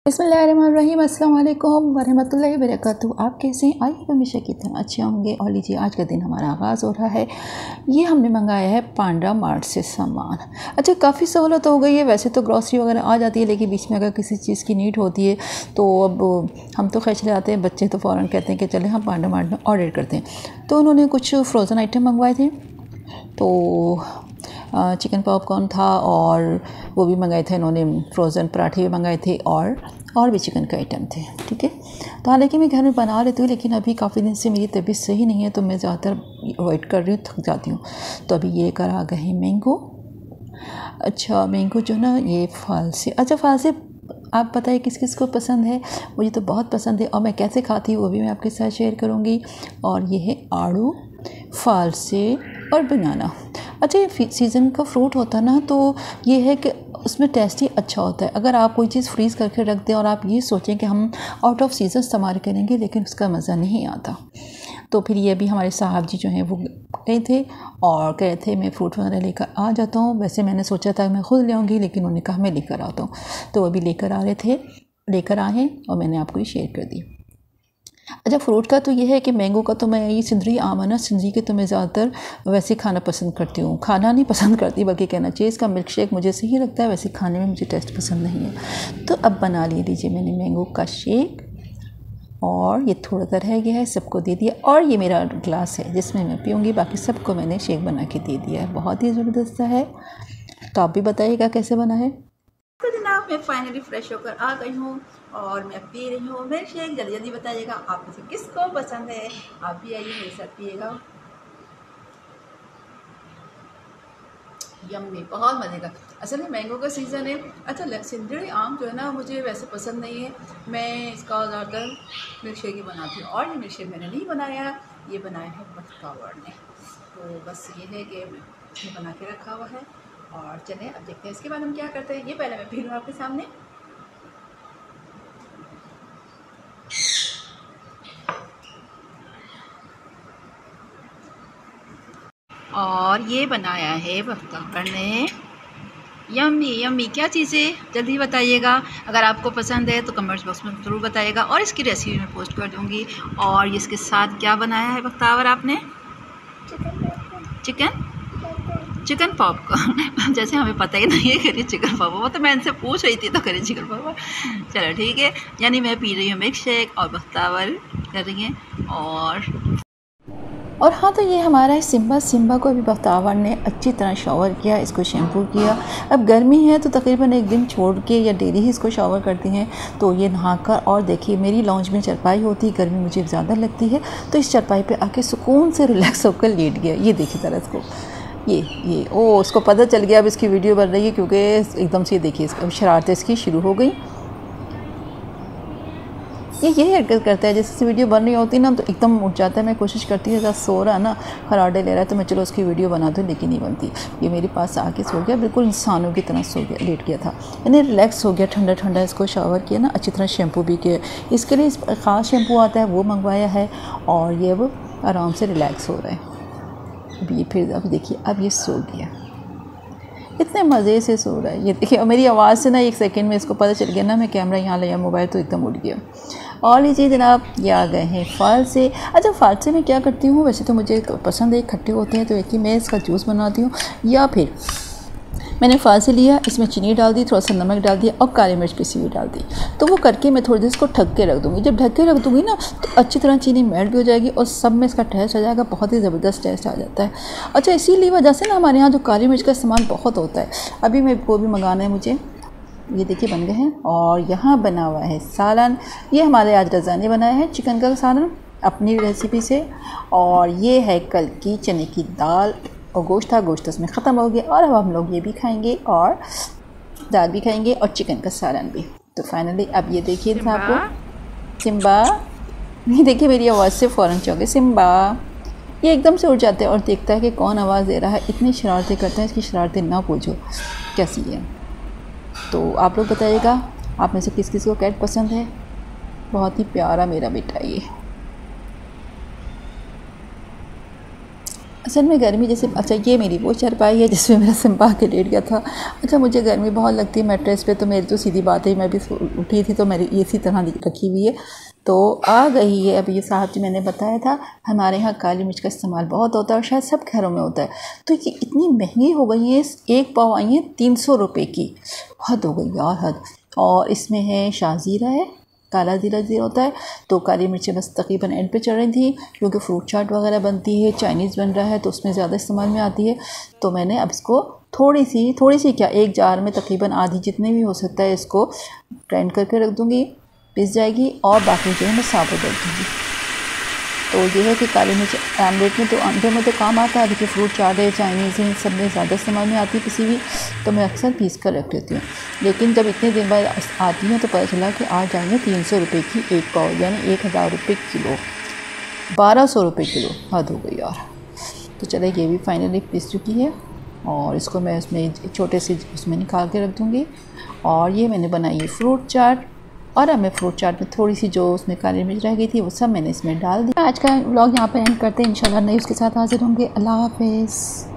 बिस्मिल्लाहिर्रहमानिर्रहीम, अस्सलाम वालेकुम वरहमतुल्लाहि वबरकातुहू। आप कैसे हैं? आई हमेशा की तरह अच्छे होंगे। और लीजिए, आज का दिन हमारा आगाज़ हो रहा है। ये हमने मंगाया है पांडा मार्ट से सामान। अच्छा, काफ़ी सहूलत हो गई है। वैसे तो ग्रॉसरी वगैरह आ जाती है, लेकिन बीच में अगर किसी चीज़ की नीड होती है तो अब हम तो खैर चले आते हैं, बच्चे तो फ़ौरन कहते हैं कि चले हम पांडा मार्ट में ऑर्डर करते हैं। तो उन्होंने कुछ फ्रोज़न आइटम मंगवाए थे, तो चिकन पॉपकॉर्न था और वो भी मंगाए थे इन्होंने, फ्रोज़न पराठे भी मंगाए थे और भी चिकन के आइटम थे। ठीक है, तो हालांकि मैं घर में बना लेती हूँ, लेकिन अभी काफ़ी दिन से मेरी तबीयत सही नहीं है, तो मैं ज़्यादातर अवॉइड कर रही हूँ, थक जाती हूँ। तो अभी ये कर आ गए हैं मैंगो। अच्छा, मैंगो जो ना ये फल से, अच्छा फल से आप पता है किस किस को पसंद है? मुझे तो बहुत पसंद है, और मैं कैसे खाती हूँ वो भी मैं आपके साथ शेयर करूँगी। और ये है आड़ू, फल से और बनाना। अच्छा, ये सीज़न का फ्रूट होता है ना, तो ये है कि उसमें टेस्ट ही अच्छा होता है। अगर आप कोई चीज़ फ्रीज़ करके रख दें और आप ये सोचें कि हम आउट ऑफ सीज़न इस्तेमाल करेंगे, लेकिन उसका मज़ा नहीं आता। तो फिर ये भी हमारे साहब जी जो हैं वो गए थे और कहे थे मैं फ्रूट वगैरह लेकर आ जाता हूँ। वैसे मैंने सोचा था मैं खुद ले आऊँगी, लेकिन उन्होंने कहा मैं लेकर आता हूँ, तो वो भी लेकर आ रहे थे, लेकर आए हैं और मैंने आपको ये शेयर कर दी। अच्छा, फ्रूट का तो ये है कि मैंगो का तो मैं, ये सिंदरी आम है ना, सिंदरी के तो मैं ज़्यादातर वैसे खाना पसंद करती हूँ, खाना नहीं पसंद करती बल्कि कहना चाहिए। इसका मिल्क शेक मुझे सही लगता है, वैसे खाने में मुझे टेस्ट पसंद नहीं है। तो अब बना लीजिए मैंने मैंगो का शेक, और ये थोड़ा सा रह गया है, सबको दे दिया। और ये मेरा ग्लास है जिसमें मैं पीऊँगी, बाकी सबको मैंने शेक बना के दे दिया है। बहुत ही ज़बरदस्त है। तो आप भी बताइएगा कैसे बना है। तो जनाब, मैं फाइनली फ्रेश होकर आ गई हूँ और मैं पी रही हूँ मिल्क शेक। जल्दी जल्दी बताइएगा आप में से किसको पसंद है, आप भी आइए मेरे साथ पिएगा। यम्मी, बहुत मज़े का। असल में मैंगो का सीज़न है। अच्छा, सिंदरी आम जो है ना, मुझे वैसे पसंद नहीं है। मैं इसका ज़्यादातर मिल्क शेक ही बनाती हूँ, और ये मिल्क शेक मैंने नहीं बनाया, ये बनाया है बख्तावर ने। तो बस ये है कि ये बना के रखा हुआ है। और चलें अब देखते हैं इसके बाद हम क्या करते हैं। ये पहले मैं पी लूँ आपके सामने। और ये बनाया है बख्तावर ने। यम्मी यम्मी, क्या चीज़ें जल्दी बताइएगा। अगर आपको पसंद है तो कमेंट्स बॉक्स में ज़रूर बताइएगा, और इसकी रेसिपी मैं पोस्ट कर दूँगी। और इसके साथ क्या बनाया है बख्तावर आपने? Chicken popcorn. जैसे हमें पता ही नहीं है, करिए चिकन पॉपकॉर्न, वो तो मैं इनसे पूछ रही थी तो करिए चिकन पॉपकॉर्न। चलो ठीक है, यानी मैं पी रही हूँ मिल्क शेक और बख्तावर कर रही हैं। और हाँ, तो ये हमारा है सिम्बा को अभी बख्तावर ने अच्छी तरह शावर किया, इसको शैम्पू किया। अब गर्मी है तो तकरीबन एक दिन छोड़ के या डेली ही इसको शावर करती हैं, तो ये नहाकर। और देखिए, मेरी लॉन्च में चरपाई होती है, गर्मी मुझे ज़्यादा लगती है, तो इस चरपाई पे आके सुकून से रिलैक्स होकर लेट गया। ये देखिए ज़रा इसको, ये उसको पता चल गया अब इसकी वीडियो बन रही है, क्योंकि एकदम से देखिए अब शरारतें इसकी शुरू हो गई। ये यही हरकत करता है, जैसे वीडियो बन रही होती है ना तो एकदम उठ जाता है। मैं कोशिश करती हूँ, जैसा सो रहा है ना, खराटे ले रहा है, तो मैं चलो उसकी वीडियो बना दूँ, लेकिन नहीं बनती। ये मेरे पास आके सो गया, बिल्कुल इंसानों की तरह सो गया, लेट गया था, यानी रिलैक्स हो गया। ठंडा ठंडा इसको शावर किया ना, अच्छी तरह शैम्पू भी किया। इसके लिए ख़ास शैम्पू आता है, वो मंगवाया है, और ये अब आराम से रिलैक्स हो रहा है। अब देखिए, अब ये सो गया, इतने मज़े से सो रहा है। ये देखिए, मेरी आवाज़ से ना एक सेकंड में इसको पता चल गया ना, मैं कैमरा यहाँ लिया, मोबाइल तो एकदम उड़ गया। और लीजिए जनाब, ये आ गए हैं फल से। अच्छा, फल से मैं क्या करती हूँ, वैसे तो मुझे पसंद है, खट्टे होते हैं, तो एक ही मैं इसका जूस बनाती हूँ, या फिर मैंने फल से लिया, इसमें चीनी डाल दी, थोड़ा सा नमक डाल दिया और काली मिर्च पिसी हुई डाल दी। तो वो करके मैं थोड़ी देर इसको ढक के रख दूँगी। जब ढक के रख दूँगी ना, तो अच्छी तरह चीनी मेल्ट भी हो जाएगी और सब में इसका टेस्ट आ जाएगा, बहुत ही ज़बरदस्त टेस्ट आ जाता है। अच्छा, इसीलिए वजह से ना हमारे यहाँ जो काली मिर्च का इस्तेमाल बहुत होता है। अभी मैं वो भी मंगाना है मुझे। ये देखिए बन गए हैं। और यहाँ बना हुआ है सालन। ये हमारे आज रज़ा ने बनाया है चिकन का सालन अपनी रेसिपी से। और ये है कल की चने की दाल, और गोश्त था, गोश्त उसमें ख़त्म हो गया, और अब हम लोग ये भी खाएंगे और दाल भी खाएंगे और चिकन का सालन भी। तो फाइनली अब ये देखिए आपको सिम्बा, ये देखिए मेरी आवाज़ से फ़ौरन चौंके सिम्बा, ये एकदम से उठ जाते हैं और देखता है कि कौन आवाज़ दे रहा है। इतनी शरारतें करता है, इसकी शरारतें ना पूछो कैसी है। तो आप लोग बताइएगा, आप में से किस किस को कैट पसंद है। बहुत ही प्यारा मेरा बेटा ये। असल में गर्मी जैसे, अच्छा ये मेरी वो चारपाई है जिसमें मेरा सिम्पा के लेट गया था। अच्छा मुझे गर्मी बहुत लगती है मैट्रेस पे, तो मेरी तो सीधी बात है, मैं भी उठी थी तो मेरी इसी तरह रखी हुई है, तो आ गई है। अब ये साहब जी मैंने बताया था हमारे यहाँ काली मिर्च का इस्तेमाल बहुत होता है और शायद सब घरों में होता है। तो ये इतनी महंगी हो गई है, एक पाव आई है 300 रुपये की, हद हो गई यार हद। और इसमें है शाहज़ीरा है, काला ज़ीरा होता है। तो काली मिर्चें बस तकरीबन एंड पे चढ़ रही थी, क्योंकि फ्रूट चाट वगैरह बनती है, चाइनीज़ बन रहा है, तो उसमें ज़्यादा इस्तेमाल में आती है। तो मैंने अब इसको थोड़ी सी क्या, एक जार में तकरीबन आधी जितने भी हो सकता है इसको ग्राइंड करके रख दूँगी, पिस जाएगी, और बाकी जो है मैं साबुत रख दूँगी। तो ये है कि काली मिर्च आमलेट में तो अंडे में तो काम आता है, देखिए फ्रूट चाट है, चाइनीज़ है, सब में ज़्यादा इस्तेमाल में आती है किसी भी, तो मैं अक्सर पीस कर रख लेती हूँ। लेकिन जब इतने दिन बाद आती है तो पता चला कि आ जाएंगे 300 रुपये की एक पाव, यानी 1000 रुपये किलो, 1200 रुपये किलो, हद हो गई यार। तो चले ये भी फाइनली पीस चुकी है, और इसको मैं उसमें छोटे से उसमें निकाल के रख दूँगी। और ये मैंने बनाई है फ्रूट चाट, और अब मैं फ्रूट चाट में थोड़ी सी जो उसमें काली मिर्च रह गई थी वो सब मैंने इसमें डाल दी। आज का व्लॉग यहाँ पर एंड करते हैं, इंशाल्लाह नई उसके साथ हाजिर होंगे। अल्लाह हाफ़िज़।